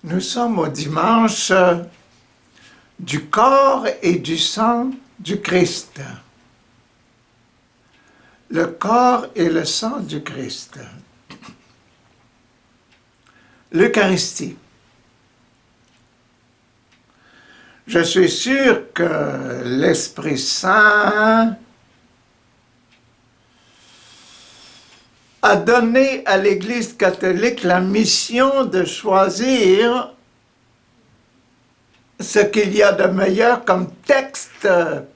Nous sommes au dimanche du corps et du sang du Christ. Le corps et le sang du Christ. L'Eucharistie. Je suis sûr que l'Esprit Saint a donné à l'Église catholique la mission de choisir ce qu'il y a de meilleur comme texte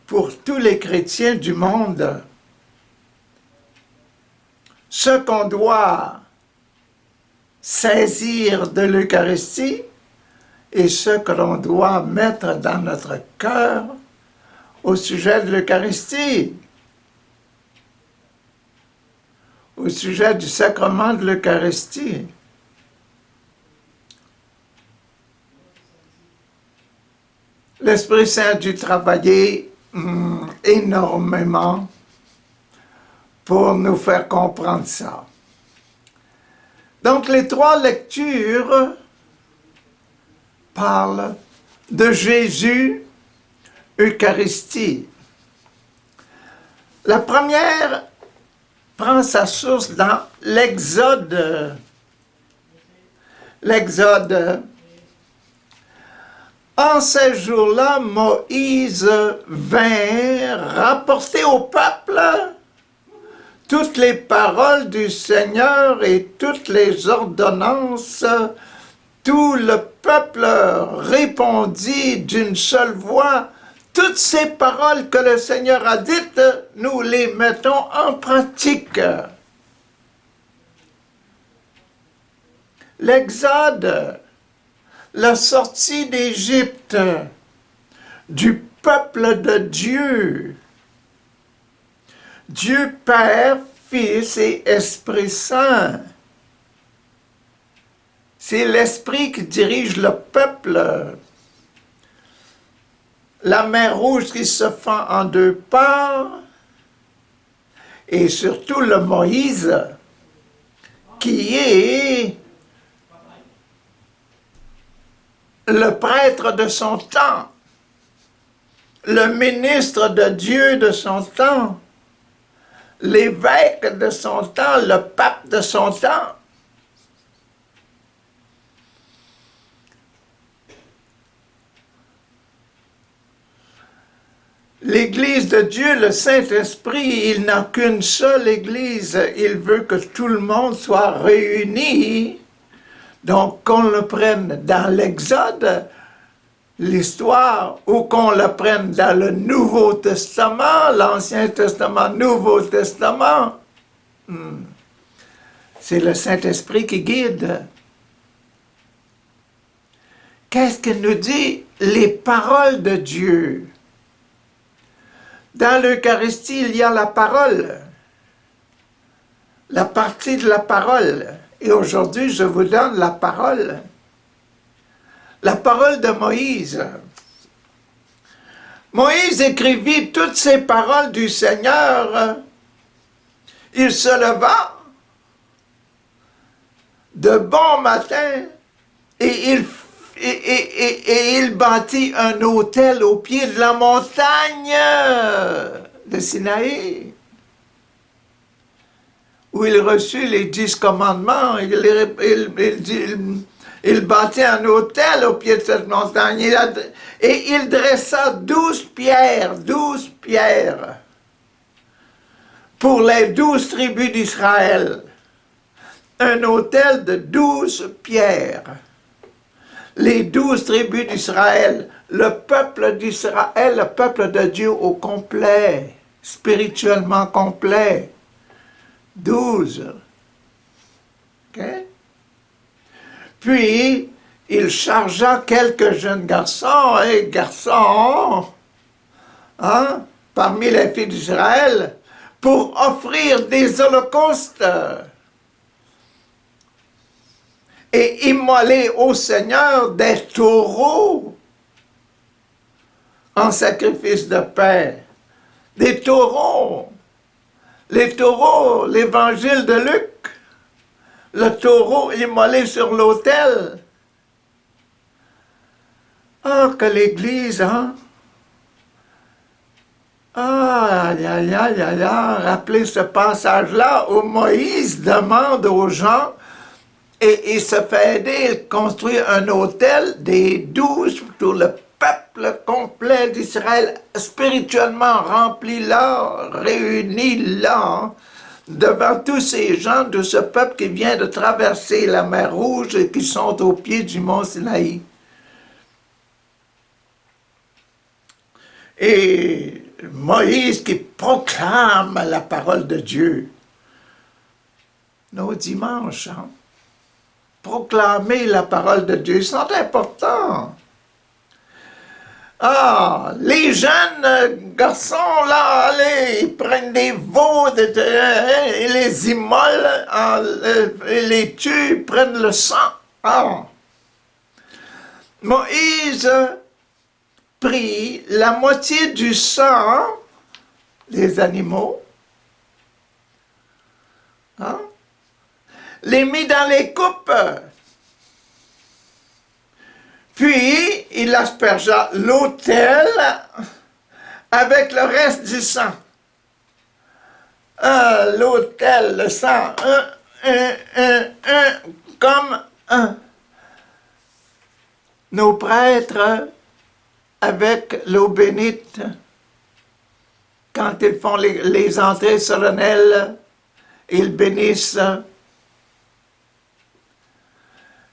pour tous les chrétiens du monde. Ce qu'on doit saisir de l'Eucharistie et ce que l'on doit mettre dans notre cœur au sujet de l'Eucharistie, au sujet du sacrement de l'Eucharistie. L'Esprit Saint a dû travailler énormément pour nous faire comprendre ça. Donc, les trois lectures parlent de Jésus, Eucharistie. La première prend sa source dans l'Exode. L'Exode. En ces jours-là, Moïse vint rapporter au peuple toutes les paroles du Seigneur et toutes les ordonnances. Tout le peuple répondit d'une seule voix. Toutes ces paroles que le Seigneur a dites, nous les mettons en pratique. L'Exode, la sortie d'Égypte, du peuple de Dieu. Dieu Père, Fils et Esprit Saint. C'est l'Esprit qui dirige le peuple. La mer Rouge qui se fend en deux parts. Et surtout le Moïse qui est le prêtre de son temps, le ministre de Dieu de son temps, l'évêque de son temps, le pape de son temps. L'Église de Dieu, le Saint-Esprit, il n'a qu'une seule Église. Il veut que tout le monde soit réuni. Donc, qu'on le prenne dans l'Exode, l'histoire, ou qu'on le prenne dans le Nouveau Testament, l'Ancien Testament, Nouveau Testament, c'est le Saint-Esprit qui guide. Qu'est-ce qu'il nous dit? Les paroles de Dieu. Dans l'Eucharistie, il y a la parole, la partie de la parole. Et aujourd'hui, je vous donne la parole de Moïse. Moïse écrivit toutes ces paroles du Seigneur. Il se leva de bon matin et il bâtit un autel au pied de la montagne de Sinaï, où il reçut les 10 commandements. Il bâtit un autel au pied de cette montagne et il dressa 12 pierres pour les 12 tribus d'Israël. Un autel de 12 pierres. Les 12 tribus d'Israël, le peuple d'Israël, le peuple de Dieu au complet, spirituellement complet. 12. OK? Puis, il chargea quelques jeunes garçons parmi les filles d'Israël, pour offrir des holocaustes et immoler au Seigneur des taureaux en sacrifice de paix. Des taureaux. Les taureaux, l'évangile de Luc, le taureau immolé sur l'autel. Ah, que l'Église, hein? Ah, aïe, aïe, aïe, aïe, aïe, rappelez ce passage-là où Moïse demande aux gens et il se fait aider, il construit un hôtel des 12 pour le peuple complet d'Israël, spirituellement rempli là, réuni là, devant tous ces gens de ce peuple qui vient de traverser la mer Rouge et qui sont au pied du mont Sinaï. Et Moïse qui proclame la parole de Dieu. Nos dimanches, hein? Proclamer la parole de Dieu, c'est important. Ah, les jeunes garçons, là, allez, ils prennent des veaux, ils les immolent, ils les tuent, ils prennent le sang. Ah. Moïse prit la moitié du sang des animaux, hein, les mit dans les coupes, puis il aspergea l'autel avec le reste du sang. L'autel, le sang, comme nos prêtres avec l'eau bénite, quand ils font les entrées solennelles, ils bénissent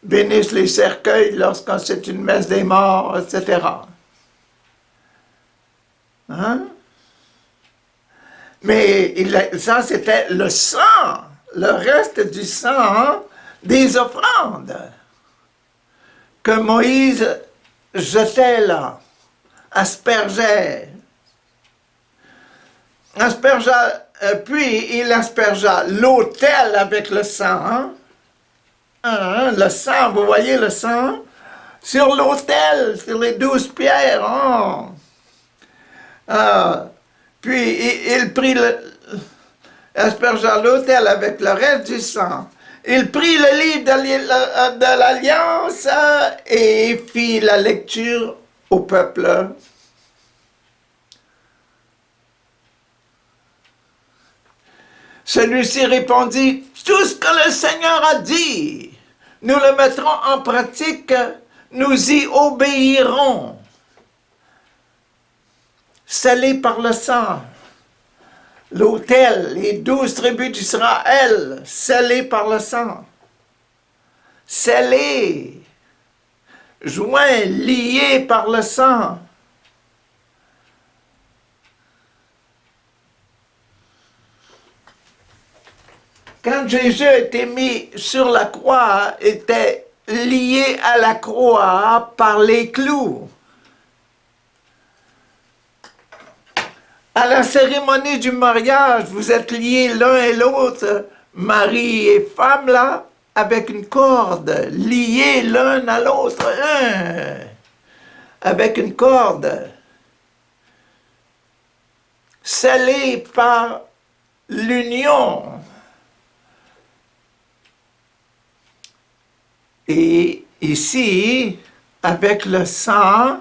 les cercueils lorsque c'est une messe des morts, etc. Hein? Mais ça, c'était le sang, le reste du sang des offrandes que Moïse jetait là, aspergeait. Puis il aspergea l'autel avec le sang. Le sang, vous voyez le sang? Sur l'autel, sur les 12 pierres. Puis il prit aspergea l'autel avec le reste du sang. Il prit le livre de l'Alliance et fit la lecture au peuple. Celui-ci répondit, « Tout ce que le Seigneur a dit, nous le mettrons en pratique, nous y obéirons. » Scellé par le sang. L'autel, les 12 tribus d'Israël, scellés par le sang. Scellés, joints, liés par le sang. Quand Jésus a été mis sur la croix, était lié à la croix par les clous. À la cérémonie du mariage, vous êtes liés l'un et l'autre, mari et femme, là, avec une corde, liés l'un à l'autre, avec une corde, scellés par l'union. Et ici, avec le sang,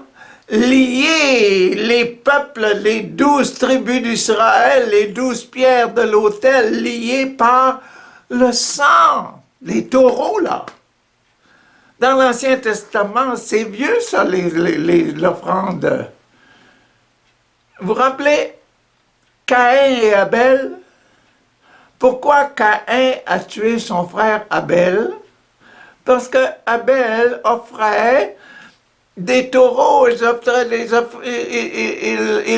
lier les peuples, les 12 tribus d'Israël, les 12 pierres de l'autel, liées par le sang, les taureaux, là. Dans l'Ancien Testament, c'est vieux, ça, l'offrande. Vous vous rappelez Caïn et Abel? Pourquoi Caïn a tué son frère Abel? Parce que Abel offrait des taureaux, il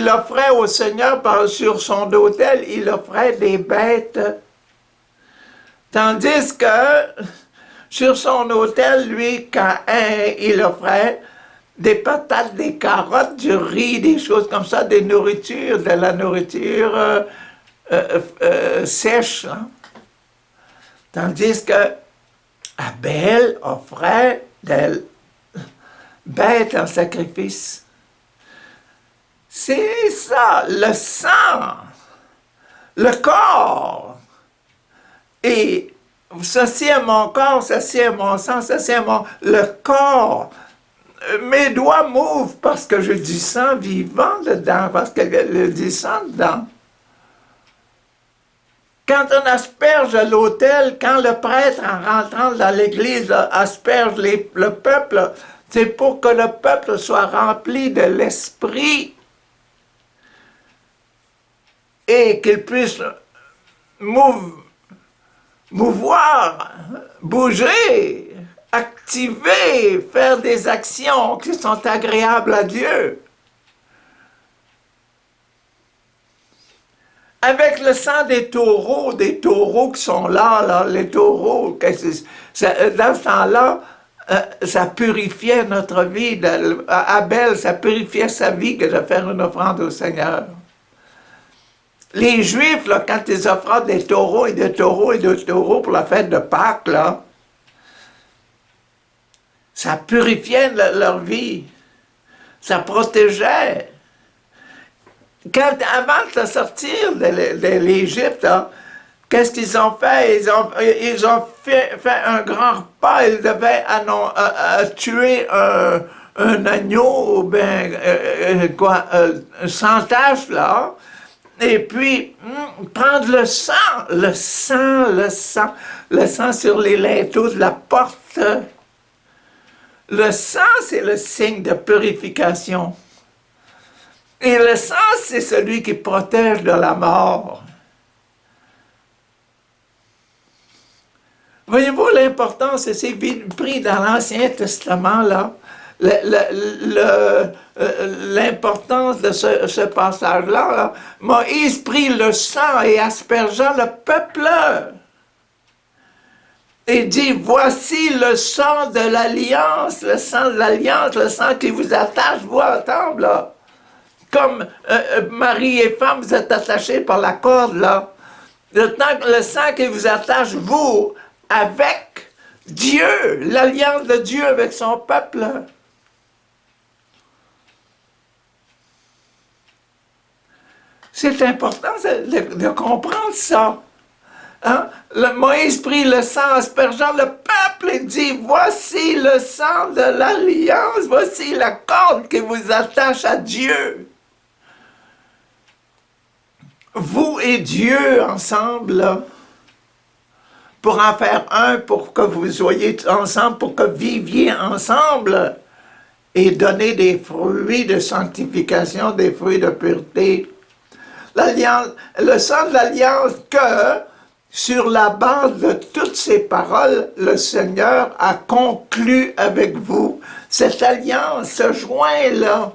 offrait au Seigneur sur son autel, il offrait des bêtes. Tandis que sur son autel, lui, Caïn, il offrait des patates, des carottes, du riz, des choses comme ça, de la nourriture sèche. Hein? Tandis que Abel offrait des bêtes en sacrifice. C'est ça, le sang, le corps. Et ceci est mon corps, ceci est mon sang, ceci est le corps mes doigts m'ouvrent parce que j'ai du sang vivant dedans, parce que du sang dedans. Quand on asperge l'autel, quand le prêtre, en rentrant dans l'église, asperge le peuple, c'est pour que le peuple soit rempli de l'esprit et qu'il puisse mouvoir, bouger, activer, faire des actions qui sont agréables à Dieu. Avec le sang des taureaux qui sont là, les taureaux, dans ce temps-là, ça purifiait notre vie. Abel, ça purifiait sa vie que de faire une offrande au Seigneur. Les Juifs, là, quand ils offraient des taureaux et des taureaux et des taureaux pour la fête de Pâques, là, ça purifiait leur vie. Ça protégeait. Avant de sortir de l'Égypte, qu'est-ce qu'ils ont fait? Ils ont fait un grand repas. Ils devaient tuer un agneau, sans tache, là. Et puis, prendre le sang sur les linteaux de la porte. Le sang, c'est le signe de purification. Et le sang, c'est celui qui protège de la mort. Voyez-vous l'importance de ces pris dans l'Ancien Testament, là? L'importance de ce passage-là. Là. Moïse prit le sang et aspergea le peuple. Et dit, voici le sang de l'alliance, le sang qui vous attache, vous, ensemble, là. Comme mari et femme, vous êtes attachés par la corde, là. Le sang qui vous attache, vous, avec Dieu, l'alliance de Dieu avec son peuple. C'est important de comprendre ça. Hein? Moïse prit le sang, aspergeant le peuple et dit, voici le sang de l'alliance, voici la corde qui vous attache à Dieu. Vous et Dieu ensemble, là, pour en faire un, pour que vous soyez ensemble, pour que viviez ensemble et donner des fruits de sanctification, des fruits de pureté. Le sang de l'alliance que, sur la base de toutes ces paroles, le Seigneur a conclu avec vous. Cette alliance, ce joint-là,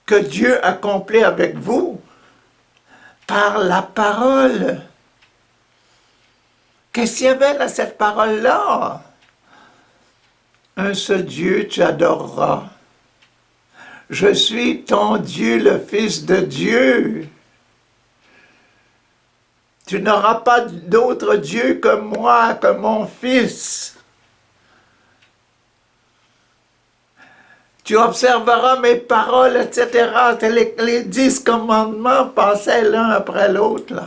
que Dieu accomplit avec vous, par la parole. Qu'est-ce qu'il y avait dans cette parole-là? Un seul Dieu tu adoreras. Je suis ton Dieu, le Fils de Dieu. Tu n'auras pas d'autre Dieu que moi, que mon Fils. Tu observeras mes paroles, etc. Les 10 commandements passaient l'un après l'autre.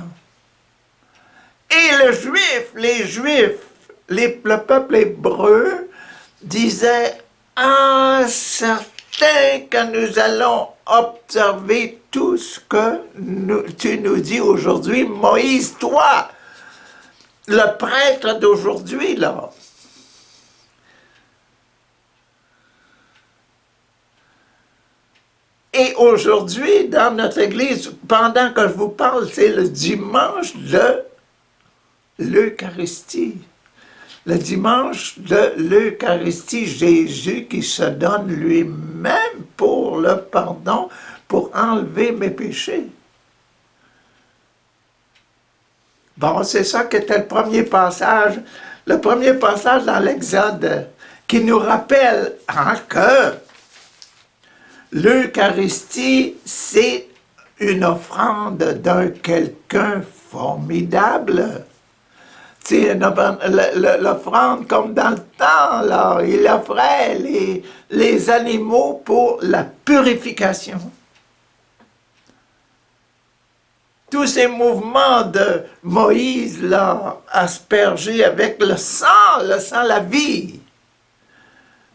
Et les Juifs, le peuple hébreu disait, ah, certain que nous allons observer tout ce que tu nous dis aujourd'hui, Moïse, toi, le prêtre d'aujourd'hui, là. Et aujourd'hui, dans notre église, pendant que je vous parle, c'est le dimanche de l'Eucharistie. Le dimanche de l'Eucharistie, Jésus qui se donne lui-même pour le pardon, pour enlever mes péchés. Bon, c'est ça qui était le premier passage dans l'Exode, qui nous rappelle que l'Eucharistie, c'est une offrande d'un quelqu'un formidable. C'est l'offrande comme dans le temps, là. Il offrait les animaux pour la purification. Tous ces mouvements de Moïse, là, aspergés avec le sang, la vie.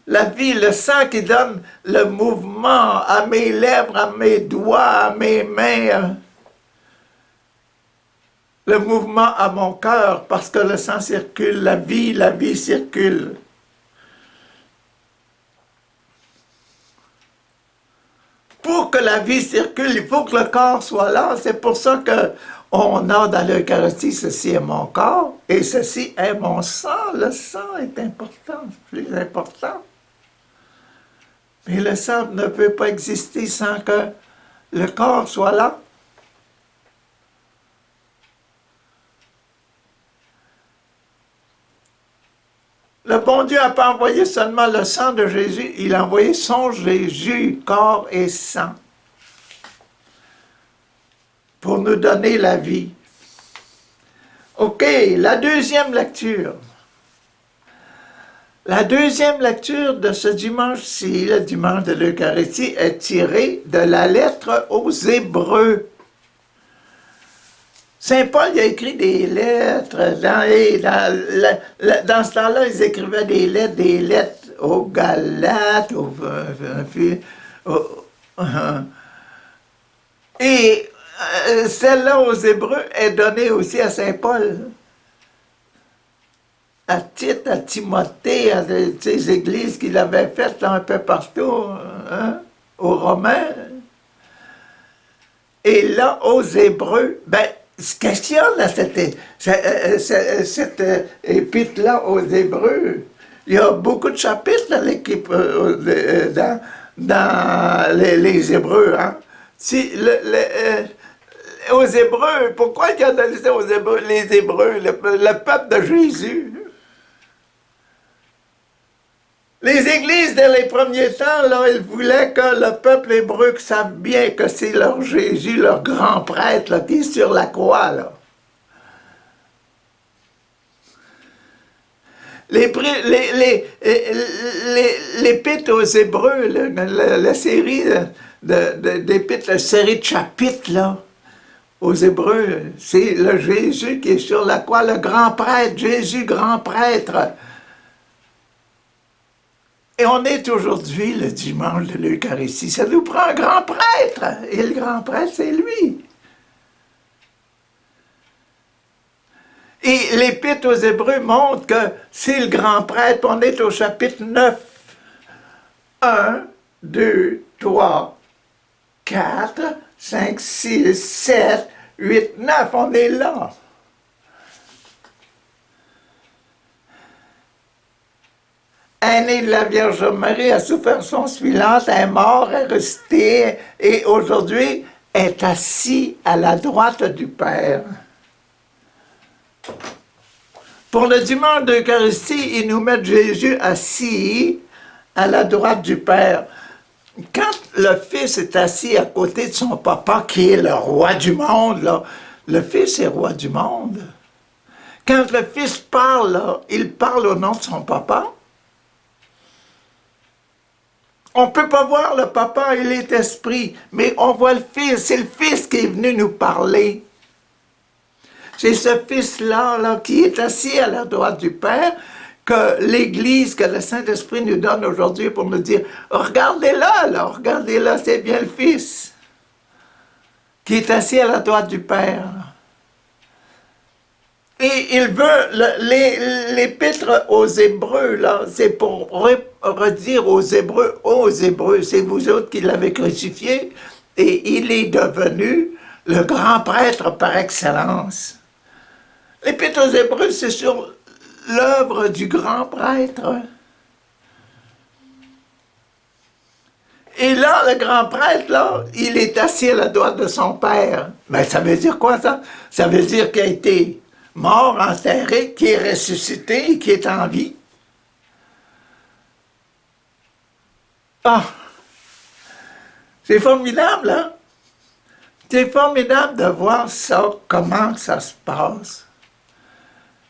La vie, le sang qui donne le mouvement à mes lèvres, à mes doigts, à mes mains, le mouvement à mon cœur, parce que le sang circule, la vie circule. Pour que la vie circule, il faut que le corps soit là. C'est pour ça qu'on a dans l'Eucharistie, ceci est mon corps et ceci est mon sang. Le sang est important, plus important. Mais le sang ne peut pas exister sans que le corps soit là. Le bon Dieu n'a pas envoyé seulement le sang de Jésus, il a envoyé son Jésus, corps et sang, pour nous donner la vie. OK, la deuxième lecture. La deuxième lecture de ce dimanche-ci, le dimanche de l'Eucharistie, est tirée de la lettre aux Hébreux. Saint Paul il a écrit des lettres. Dans ce temps-là, ils écrivaient des lettres aux Galates, et celle-là aux Hébreux est donnée aussi à Saint Paul. À Tite, à Timothée, à ces églises qu'il avait faites là, un peu partout, hein, aux Romains. Et là, aux Hébreux, ben, qu'est-ce qu'il y a dans cette épître-là aux Hébreux? Il y a beaucoup de chapitres dans l'équipe, dans les Hébreux. Hein? Si, aux Hébreux, pourquoi il y a donné ça aux Hébreux? Les Hébreux, le peuple de Jésus. Les églises, dans les premiers temps, là, ils voulaient que le peuple hébreu sache bien que c'est leur Jésus, leur grand prêtre, là, qui est sur la croix, là. L'épître aux Hébreux, la série d'épîtres, la série de chapitres, là, aux Hébreux, c'est le Jésus qui est sur la croix, le grand prêtre, Jésus, grand prêtre. Et on est aujourd'hui le dimanche de l'Eucharistie. Ça nous prend un grand prêtre. Et le grand prêtre, c'est lui. Et l'Épître aux Hébreux montre que c'est le grand prêtre. On est au chapitre 9. 1, 2, 3, 4, 5, 6, 7, 8, 9. On est là. Aîné de la Vierge Marie, a souffert son silence, est mort, est ressuscité, et aujourd'hui est assis à la droite du Père. Pour le dimanche d'Eucharistie, ils nous mettent Jésus assis à la droite du Père. Quand le Fils est assis à côté de son papa, qui est le roi du monde, là, le Fils est roi du monde. Quand le Fils parle, là, il parle au nom de son papa. On ne peut pas voir le papa, il est esprit, mais on voit le Fils. C'est le Fils qui est venu nous parler. C'est ce Fils-là là, qui est assis à la droite du Père, que l'Église, que le Saint-Esprit nous donne aujourd'hui pour nous dire « Regardez-le, là, regardez-le, c'est bien le Fils qui est assis à la droite du Père. » Et il veut, l'épître aux Hébreux, là, c'est pour redire aux Hébreux, c'est vous autres qui l'avez crucifié, et il est devenu le grand prêtre par excellence. L'épître aux Hébreux, c'est sur l'œuvre du grand prêtre. Et là, le grand prêtre, là, il est assis à la droite de son Père. Mais ça veut dire quoi, ça? Ça veut dire qu'il a été mort, enterré, qui est ressuscité et qui est en vie. Ah! C'est formidable, hein? C'est formidable de voir ça, comment ça se passe.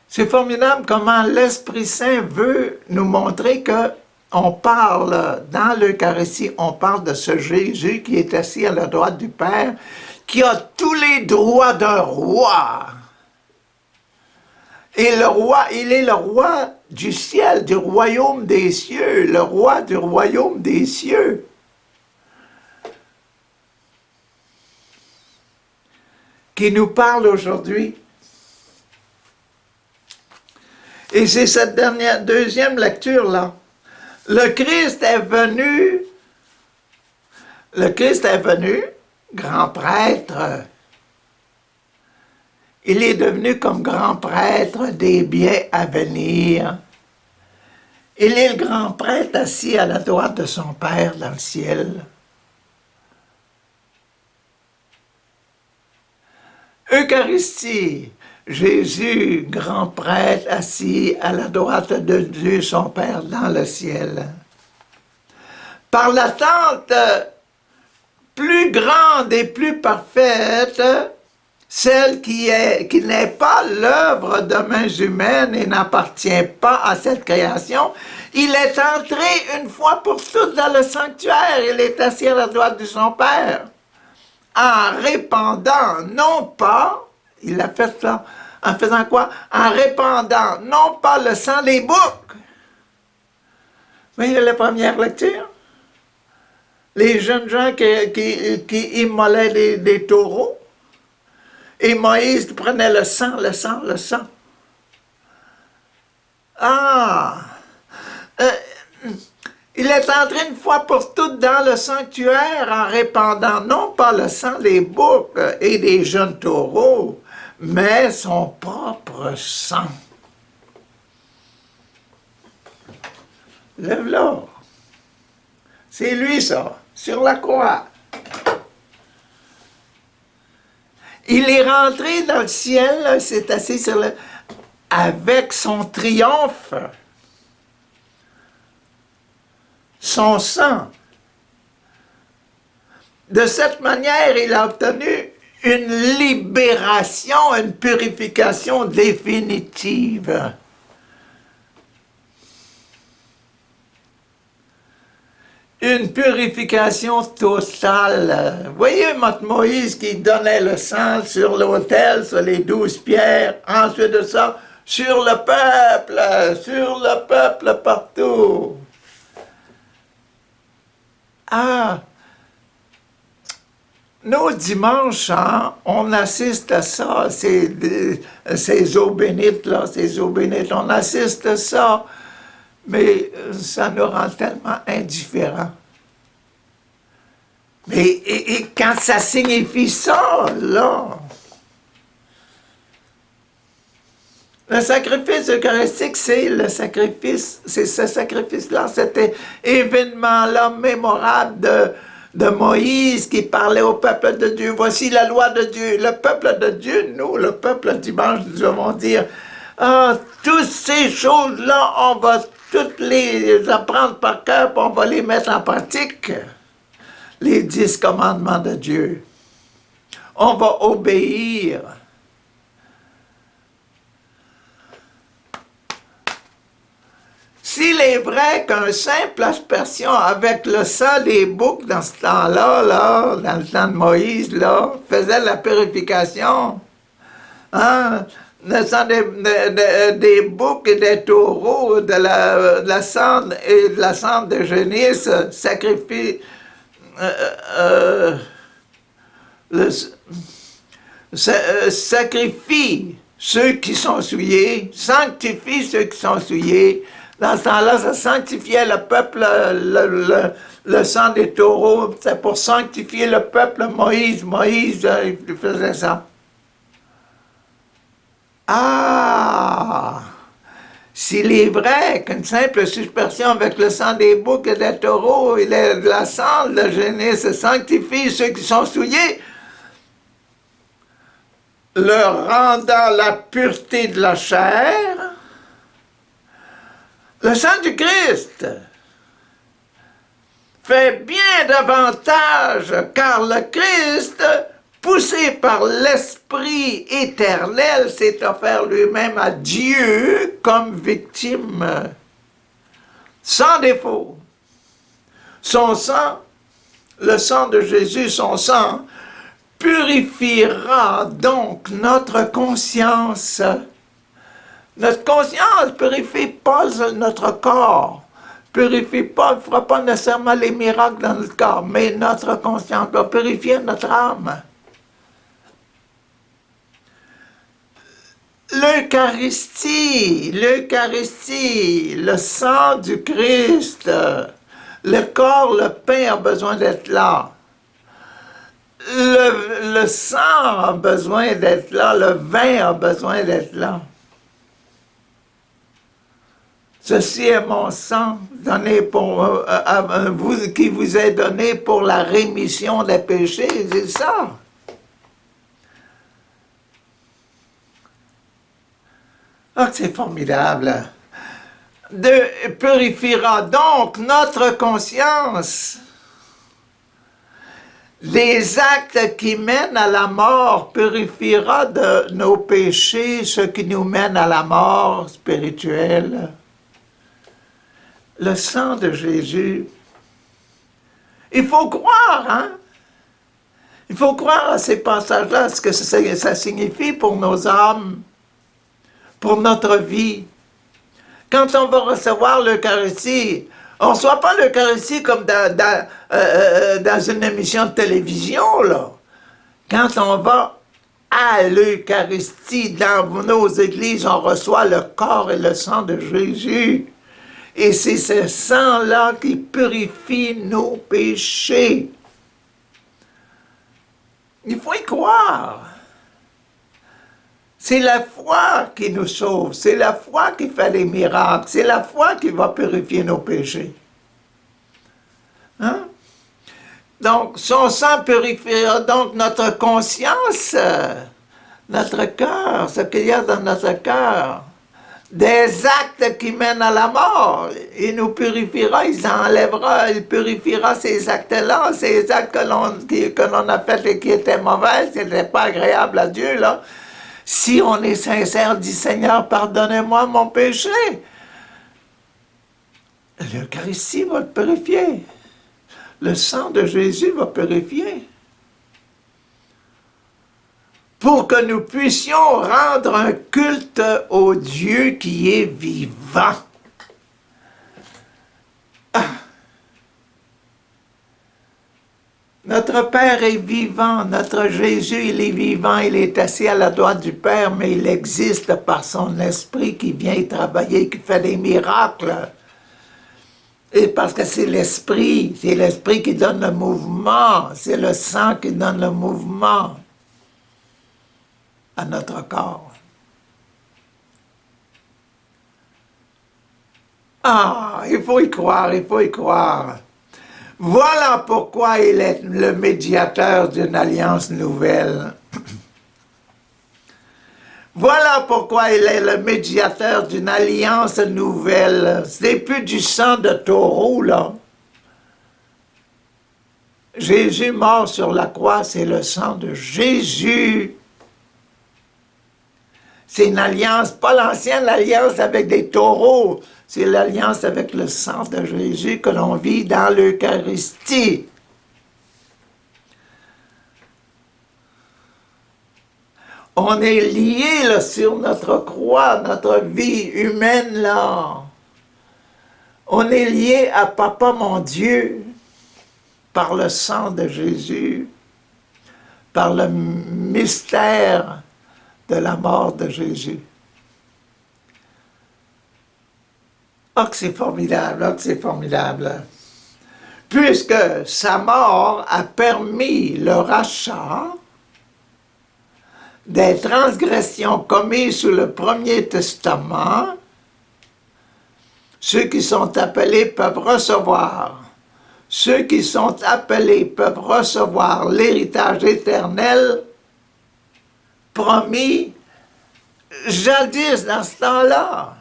C'est formidable comment l'Esprit Saint veut nous montrer que on parle, dans l'Eucharistie, on parle de ce Jésus qui est assis à la droite du Père, qui a tous les droits d'un roi. Et le roi, il est le roi du ciel, du royaume des cieux, le roi du royaume des cieux. Qui nous parle aujourd'hui. Et c'est cette deuxième lecture-là. Le Christ est venu, grand prêtre. Il est devenu comme grand prêtre des biens à venir. Il est le grand prêtre assis à la droite de son Père dans le ciel. Eucharistie, Jésus, grand prêtre assis à la droite de Dieu, son Père, dans le ciel. Par l'attente plus grande et plus parfaite, celle qui n'est pas l'œuvre de mains humaines et n'appartient pas à cette création, il est entré une fois pour toutes dans le sanctuaire, il est assis à la droite de son Père, en répandant, non pas, il a fait ça, en faisant quoi? En répandant, non pas le sang des boucs. Vous voyez la première lecture? Les jeunes gens qui immolaient des taureaux, et Moïse prenait le sang. Ah! Il est entré une fois pour toutes dans le sanctuaire en répandant non pas le sang des boucs et des jeunes taureaux, mais son propre sang. Lève-la. C'est lui ça, sur la croix. Il est rentré dans le ciel, s'est assis sur le... avec son triomphe, son sang. De cette manière, il a obtenu une libération, une purification définitive. Une purification totale. Vous voyez Moïse qui donnait le sang sur l'autel, sur les 12 pierres, ensuite de ça, sur le peuple partout. Ah! Nos dimanches, hein, on assiste à ça, ces eaux bénites, là, on assiste à ça. Mais ça nous rend tellement indifférents. Mais et quand ça signifie ça, là, le sacrifice eucharistique, c'est le sacrifice, c'est ce sacrifice-là, cet événement-là mémorable de Moïse qui parlait au peuple de Dieu. Voici la loi de Dieu. Le peuple de Dieu, nous, le peuple dimanche, nous devons dire, ah, toutes ces choses-là, on va toutes les apprendre par cœur, puis on va les mettre en pratique. Les 10 commandements de Dieu. On va obéir. S'il est vrai qu'un simple aspersion avec le sang des boucs dans ce temps-là, là, dans le temps de Moïse, là, faisait la purification, hein? Le sang des boucs et des taureaux, de la cendre et de la cendre de génisse sacrifie ceux qui sont souillés, sanctifie ceux qui sont souillés. Dans ce temps-là, ça sanctifiait le peuple, le sang des taureaux, c'est pour sanctifier le peuple. Moïse, il faisait ça. Ah! S'il est vrai qu'une simple suspersion avec le sang des boucs et des taureaux et de la cendre de génisse sanctifie ceux qui sont souillés, leur rendant la pureté de la chair, le sang du Christ fait bien davantage, car le Christ, poussé par l'Esprit éternel, s'est offert lui-même à Dieu comme victime, sans défaut. Son sang, le sang de Jésus, son sang, purifiera donc notre conscience Notre conscience ne purifie pas notre corps, purifie pas, ne fera pas nécessairement les miracles dans notre corps, mais notre conscience va purifier notre âme. L'Eucharistie, le sang du Christ, le corps, le pain a besoin d'être là. Le sang a besoin d'être là, le vin a besoin d'être là. Ceci est mon sang donné pour vous, qui vous est donné pour la rémission des péchés, c'est ça. Ah, c'est formidable. Purifiera donc notre conscience. Les actes qui mènent à la mort purifiera de nos péchés, ce qui nous mène à la mort spirituelle. Le sang de Jésus. Il faut croire, hein? Il faut croire à ces passages-là, ce que ça signifie pour nos âmes, pour notre vie. Quand on va recevoir l'Eucharistie, on ne reçoit pas l'Eucharistie comme dans une émission de télévision, là. Quand on va à l'Eucharistie, dans nos églises, on reçoit le corps et le sang de Jésus. Et c'est ce sang-là qui purifie nos péchés. Il faut y croire. C'est la foi qui nous sauve, c'est la foi qui fait les miracles, c'est la foi qui va purifier nos péchés. Hein? Donc, son sang purifiera donc notre conscience, notre cœur, ce qu'il y a dans notre cœur. Des actes qui mènent à la mort, il nous purifiera, il enlèvera, il purifiera ces actes-là, ces actes que l'on a faits et qui étaient mauvais, qui n'étaient pas agréables à Dieu, là. Si on est sincère, dit Seigneur, pardonnez-moi mon péché. L'Eucharistie va te purifier. Le sang de Jésus va purifier. Pour que nous puissions rendre un culte au Dieu qui est vivant. Ah. Notre Père est vivant, notre Jésus, il est vivant, il est assis à la droite du Père, mais il existe par son esprit qui vient y travailler, qui fait des miracles. Et parce que c'est l'esprit qui donne le mouvement, c'est le sang qui donne le mouvement à notre corps. Ah, il faut y croire, il faut y croire. Voilà pourquoi il est le médiateur d'une alliance nouvelle. Voilà pourquoi il est le médiateur d'une alliance nouvelle. Ce n'est plus du sang de taureau, là. Jésus mort sur la croix, c'est le sang de Jésus. C'est une alliance, pas l'ancienne alliance avec des taureaux, c'est l'alliance avec le sang de Jésus que l'on vit dans l'Eucharistie. On est lié là, sur notre croix, notre vie humaine là. On est lié à Papa mon Dieu par le sang de Jésus, par le mystère de la mort de Jésus. Oh que c'est formidable, oh que c'est formidable. Puisque sa mort a permis le rachat des transgressions commises sous le Premier Testament, ceux qui sont appelés peuvent recevoir. Ceux qui sont appelés peuvent recevoir l'héritage éternel promis jadis dans ce temps-là.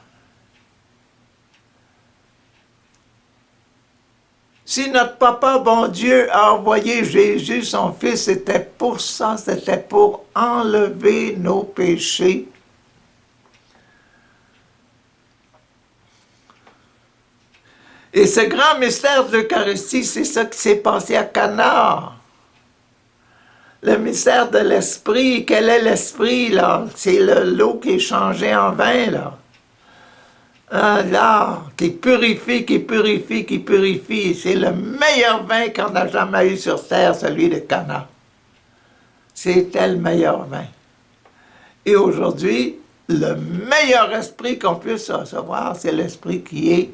Si notre Papa, bon Dieu, a envoyé Jésus, son Fils, c'était pour ça, c'était pour enlever nos péchés. Et ce grand mystère de l'Eucharistie, c'est ça qui s'est passé à Cana. Le mystère de l'Esprit, quel est l'Esprit, là? C'est l'eau qui est changée en vin, là. là, qui purifie, qui purifie, qui purifie. C'est le meilleur vin qu'on a jamais eu sur terre, celui de Cana. C'était le meilleur vin. Et aujourd'hui, le meilleur esprit qu'on puisse recevoir, c'est l'esprit qui est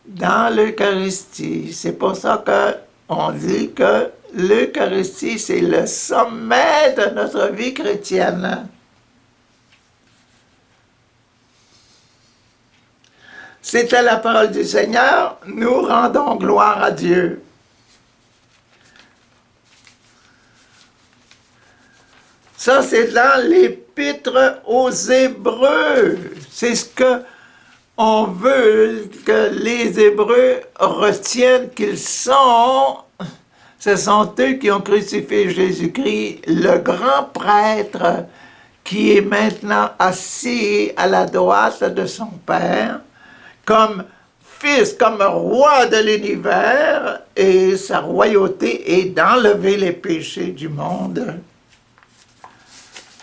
dans l'Eucharistie. C'est pour ça qu'on dit que l'Eucharistie, c'est le sommet de notre vie chrétienne. C'était la parole du Seigneur. Nous rendons gloire à Dieu. Ça, c'est dans l'Épître aux Hébreux. C'est ce que on veut que les Hébreux retiennent qu'ils sont. Ce sont eux qui ont crucifié Jésus-Christ, le grand prêtre qui est maintenant assis à la droite de son Père, comme fils, comme roi de l'univers, et sa royauté est d'enlever les péchés du monde.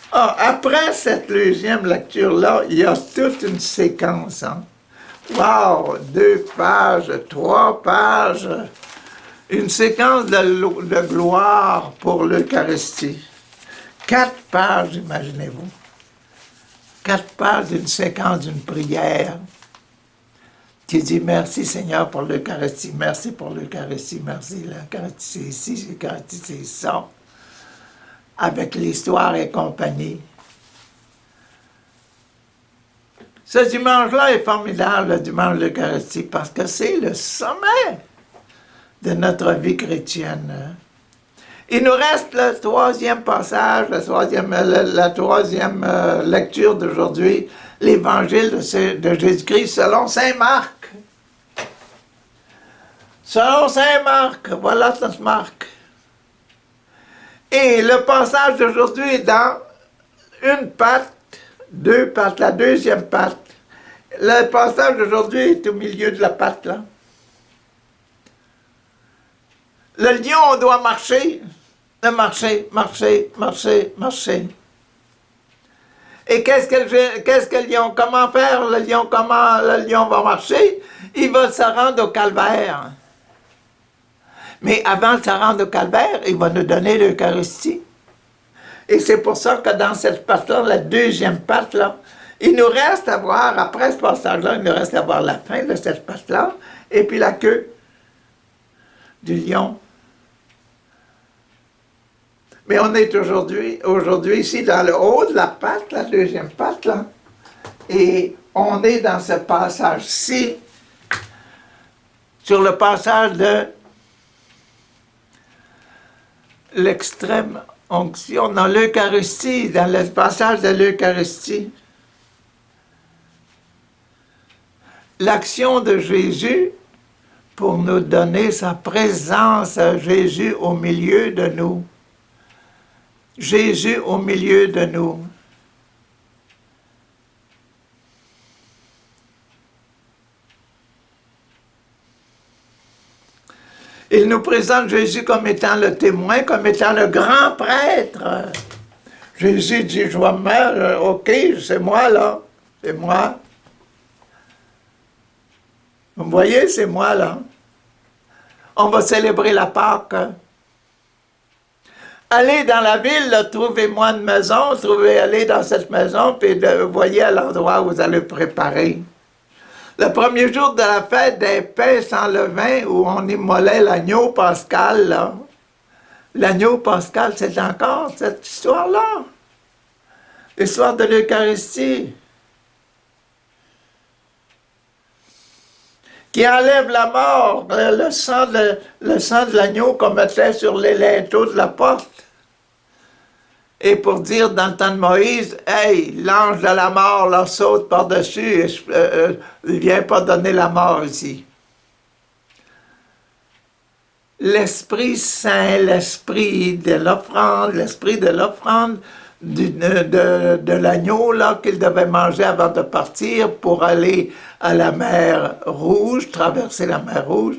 Après cette deuxième lecture-là, il y a toute une séquence. Hein? Wow! 2 pages, 3 pages. Une séquence de gloire pour l'Eucharistie. 4 pages, imaginez-vous. 4 pages d'une séquence d'une prière qui dit « Merci Seigneur pour l'Eucharistie, merci pour l'Eucharistie, merci, l'Eucharistie c'est ici, l'Eucharistie c'est ça. » Avec l'histoire et compagnie. Ce dimanche-là est formidable, le dimanche de l'Eucharistie, parce que c'est le sommet de notre vie chrétienne. Il nous reste le troisième passage, la troisième lecture d'aujourd'hui, l'Évangile de Jésus-Christ selon saint Marc. Selon saint Marc, voilà saint Marc. Et le passage d'aujourd'hui est dans une patte, 2 pattes, la deuxième patte. Le passage d'aujourd'hui est au milieu de la patte, là. Le lion doit marcher, marcher. Et qu'est-ce que le lion? Comment faire le lion? Comment le lion va marcher? Il va se rendre au calvaire. Mais avant de se rendre au calvaire, il va nous donner l'Eucharistie. Et c'est pour ça que dans cette patte-là, la deuxième patte-là, il nous reste à voir, après ce passage-là, il nous reste à voir la fin de cette patte-là, et puis la queue du lion. Mais on est aujourd'hui ici dans le haut de la patte, la deuxième patte, là, et on est dans ce passage-ci, sur le passage de l'extrême onction, dans l'Eucharistie, dans le passage de l'Eucharistie. L'action de Jésus pour nous donner sa présence, Jésus au milieu de nous. Jésus au milieu de nous. Il nous présente Jésus comme étant le témoin, comme étant le grand prêtre. Jésus dit, je vais me mettre, ok, c'est moi là, c'est moi. Vous me voyez, c'est moi là. On va célébrer la Pâque. Allez dans la ville, trouvez-moi une maison, allez dans cette maison, puis voyez à l'endroit où vous allez préparer. Le premier jour de la fête des pains sans levain, où on immolait l'agneau pascal, là. L'agneau pascal, c'est encore cette histoire-là. L'histoire de l'Eucharistie. Qui enlève la mort, le sang de l'agneau qu'on mettait sur les linteaux de la porte. Et pour dire dans le temps de Moïse, « Hey, l'ange de la mort leur saute par-dessus, il ne vient pas donner la mort ici. » L'Esprit Saint, l'Esprit de l'offrande de l'agneau là qu'il devait manger avant de partir pour aller à la mer Rouge, traverser la mer Rouge,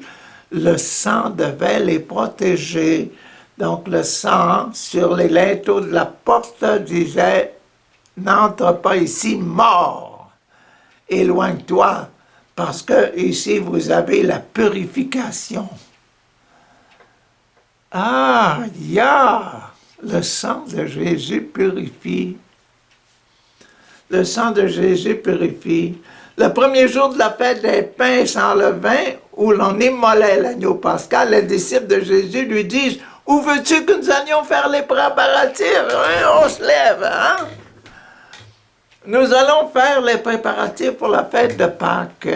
le sang devait les protéger. Donc le sang sur les linteaux de la porte disait « N'entre pas ici mort ». éloigne-toi, parce que ici vous avez la purification. Ah, le sang de Jésus purifie. Le sang de Jésus purifie. Le premier jour de la fête des pains sans levain, où l'on immolait l'agneau pascal, les disciples de Jésus lui disent « Où veux-tu que nous allions faire les préparatifs? » On se lève, hein? Nous allons faire les préparatifs pour la fête de Pâques.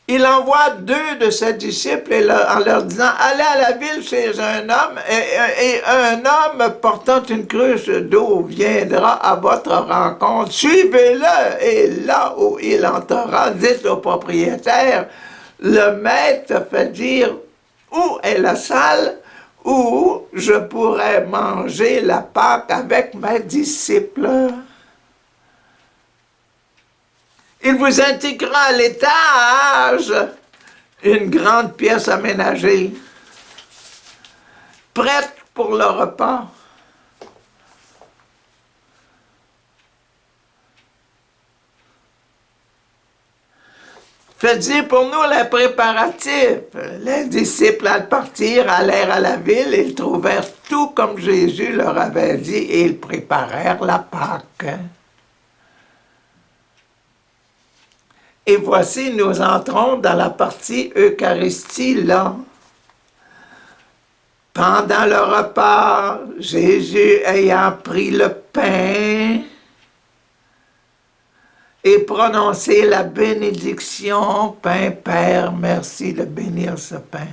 Il envoie 2 de ses disciples en leur disant « Allez à la ville chez un homme, et un homme portant une cruche d'eau viendra à votre rencontre. Suivez-le, et là où il entrera, dites au propriétaire, le maître fait dire où est la salle où je pourrais manger la Pâque avec mes disciples. » Il vous indiquera à l'étage une grande pièce aménagée, prête pour le repas. Faites-y pour nous les préparatifs. Les disciples à partir allèrent à la ville, ils trouvèrent tout comme Jésus leur avait dit et ils préparèrent la Pâque. Et voici, nous entrons dans la partie Eucharistie, là. Pendant le repas, Jésus ayant pris le pain et prononcé la bénédiction, pain, Père, merci de bénir ce pain.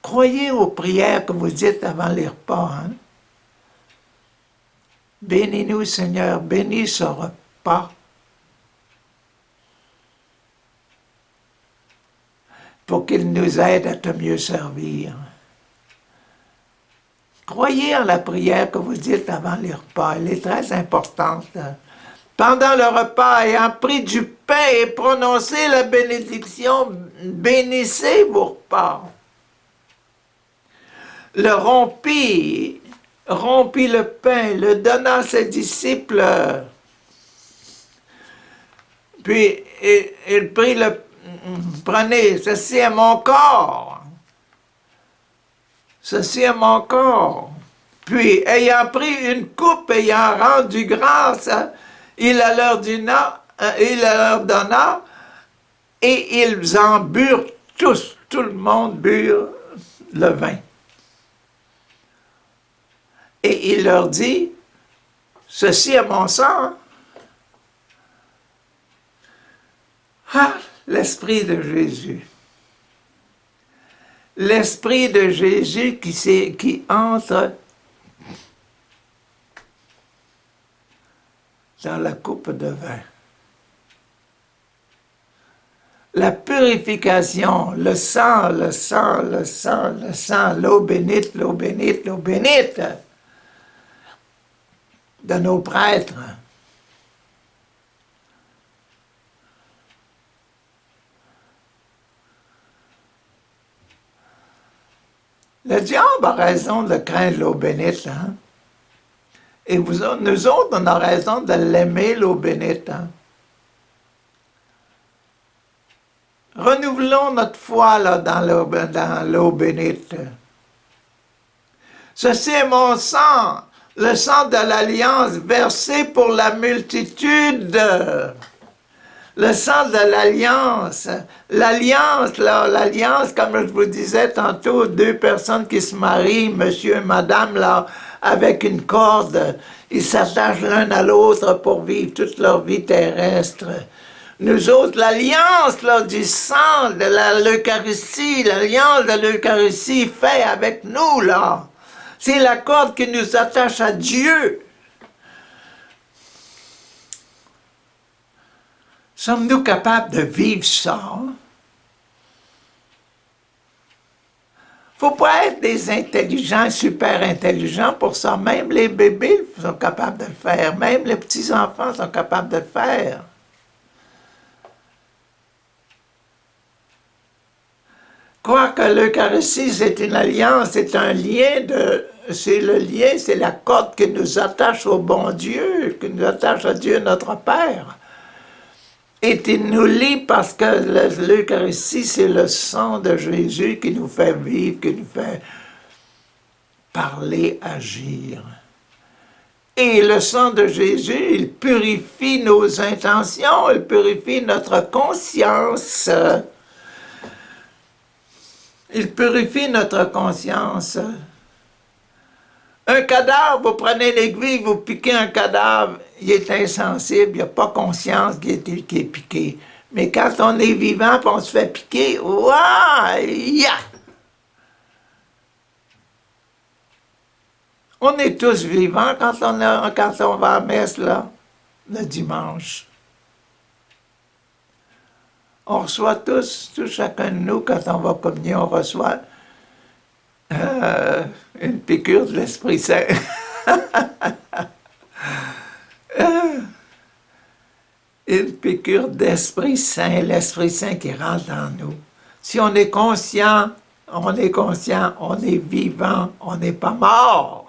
Croyez aux prières que vous dites avant les repas. Hein? Bénis-nous, Seigneur, bénis ce repas. Pour qu'il nous aide à te mieux servir. Croyez en la prière que vous dites avant les repas, elle est très importante. Pendant le repas, ayant pris du pain et prononcé la bénédiction, bénissez vos repas. Le rompit le pain, le donna à ses disciples, puis il prit le pain. Prenez, ceci est mon corps. Ceci est mon corps. Puis, ayant pris une coupe, ayant rendu grâce, il la leur donna, et ils en burent tous. Tout le monde but le vin. Et il leur dit, ceci est mon sang. Ah! L'Esprit de Jésus. L'Esprit de Jésus qui entre dans la coupe de vin. La purification, le sang, le sang, le sang, le sang, l'eau bénite, l'eau bénite, l'eau bénite de nos prêtres. Le diable a raison de craindre l'eau bénite, hein? Et nous autres, on a raison de l'aimer, l'eau bénite, hein? Renouvelons notre foi là, dans l'eau bénite. Ceci est mon sang, le sang de l'alliance versé pour la multitude. Le sang de l'alliance. L'alliance, là, l'alliance, comme je vous disais tantôt, 2 personnes qui se marient, monsieur et madame, là, avec une corde, ils s'attachent l'un à l'autre pour vivre toute leur vie terrestre. Nous autres, l'alliance là, du sang de l'Eucharistie, l'alliance de l'Eucharistie fait avec nous, là. C'est la corde qui nous attache à Dieu. Sommes-nous capables de vivre ça? Faut pas être des intelligents, super intelligents pour ça. Même les bébés sont capables de le faire. Même les petits-enfants sont capables de le faire. Croire que l'Eucharistie, c'est une alliance, c'est un lien c'est le lien, c'est la corde qui nous attache au bon Dieu, qui nous attache à Dieu notre Père. Et il nous lie parce que l'Eucharistie, c'est le sang de Jésus qui nous fait vivre, qui nous fait parler, agir. Et le sang de Jésus, il purifie nos intentions, il purifie notre conscience. Il purifie notre conscience. Un cadavre, vous prenez l'aiguille, vous piquez un cadavre, il est insensible, il n'a pas conscience qui est piqué. Mais quand on est vivant et on se fait piquer, waouh, yeah! On est tous vivants quand on va à messe, là, le dimanche. On reçoit tous chacun de nous, quand on va communier, on reçoit une piqûre de l'Esprit Saint. Une piqûre d'Esprit Saint, l'Esprit Saint qui rentre en nous. Si on est conscient, on est vivant, on n'est pas mort.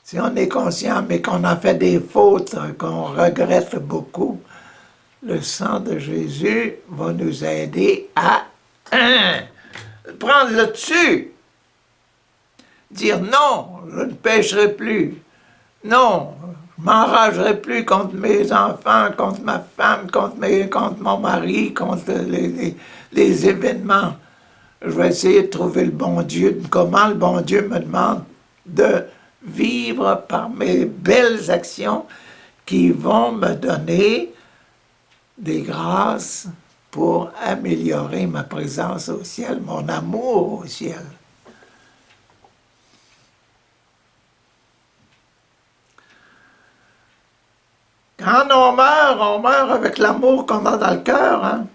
Si on est conscient, mais qu'on a fait des fautes, qu'on regrette beaucoup, le sang de Jésus va nous aider à prendre le dessus. Dire non, je ne pécherai plus. Non, je ne m'enragerai plus contre mes enfants, contre ma femme, contre mon mari, contre les événements. Je vais essayer de trouver le bon Dieu. Comment le bon Dieu me demande de vivre par mes belles actions qui vont me donner des grâces pour améliorer ma présence au ciel, mon amour au ciel. Quand on meurt avec l'amour qu'on a dans le cœur, hein?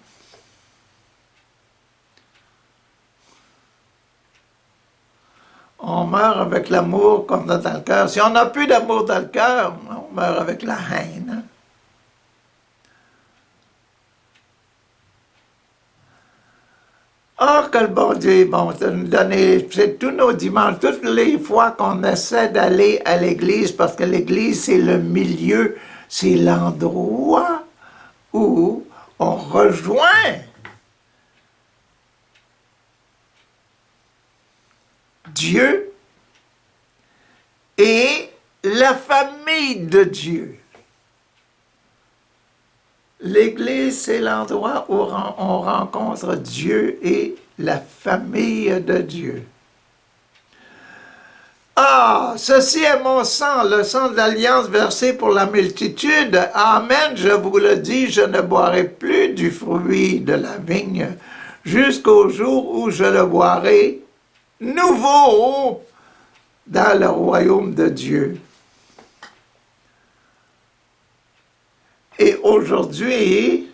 On meurt avec l'amour qu'on a dans le cœur. Si on n'a plus d'amour dans le cœur, on meurt avec la haine. Hein? Or que le bon Dieu est bon de nous donner, c'est tous nos dimanches, toutes les fois qu'on essaie d'aller à l'église, parce que l'église c'est le milieu, c'est l'endroit où on rejoint Dieu et la famille de Dieu. L'Église, c'est l'endroit où on rencontre Dieu et la famille de Dieu. Ah, ceci est mon sang, le sang de l'Alliance versé pour la multitude. Amen, je vous le dis, je ne boirai plus du fruit de la vigne jusqu'au jour où je le boirai nouveau dans le royaume de Dieu. Et aujourd'hui,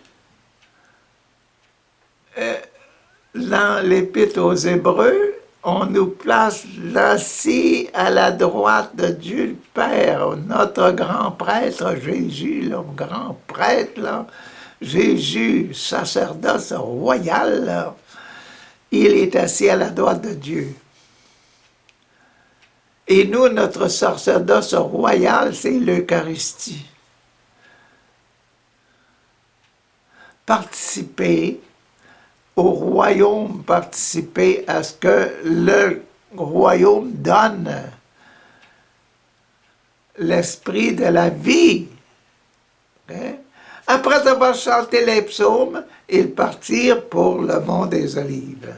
dans l'Épître aux Hébreux, on nous place assis à la droite de Dieu le Père, notre grand prêtre Jésus, le grand prêtre, là, Jésus, sacerdoce royal, là, il est assis à la droite de Dieu. Et nous, notre sacerdoce royal, c'est l'Eucharistie. Participer au royaume, participer à ce que le royaume donne l'esprit de la vie. Hein? Après avoir chanté les psaumes, ils partirent pour le mont des Olives.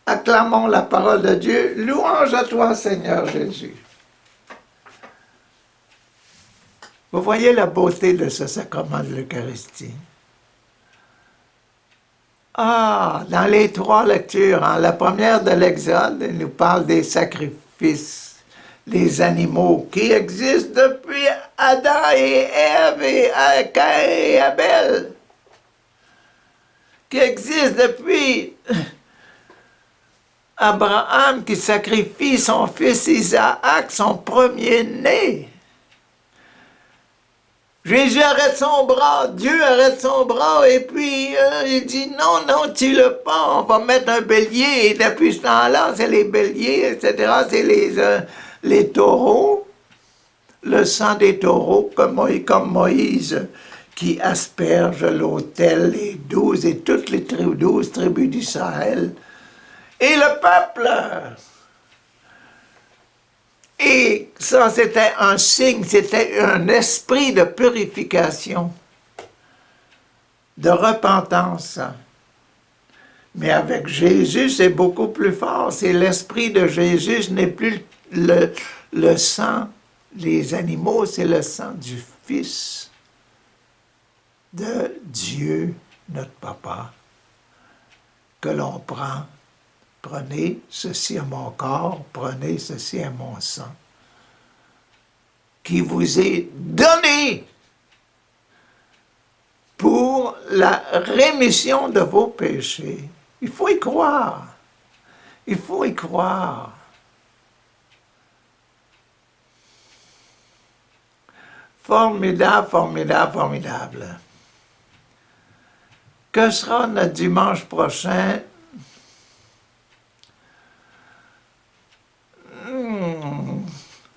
Acclamons la parole de Dieu. Louange à toi, Seigneur Jésus. Vous voyez la beauté de ce sacrement de l'Eucharistie. Ah, dans les trois lectures, hein, la première de l'Exode, il nous parle des sacrifices, les animaux qui existent depuis Adam et Ève et Caïn et Abel, qui existent depuis Abraham qui sacrifie son fils Isaac, son premier-né, Jésus arrête son bras, Dieu arrête son bras, et puis il dit non, non, tue-le pas, on va mettre un bélier, et depuis ce temps-là, c'est les béliers, etc., c'est les taureaux, le sang des taureaux, comme Moïse, qui asperge l'autel, les 12 et toutes les 12 tribus d'Israël, et le peuple. Et ça, c'était un signe, c'était un esprit de purification, de repentance. Mais avec Jésus, c'est beaucoup plus fort. C'est l'esprit de Jésus, ce n'est plus le sang des animaux, c'est le sang du Fils de Dieu, notre Papa, que l'on prend. Prenez ceci à mon corps, prenez ceci à mon sang, qui vous est donné pour la rémission de vos péchés. Il faut y croire. Il faut y croire. Formidable, formidable, formidable. Que sera notre dimanche prochain?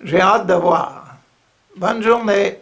J'ai hâte de voir. Bonne journée.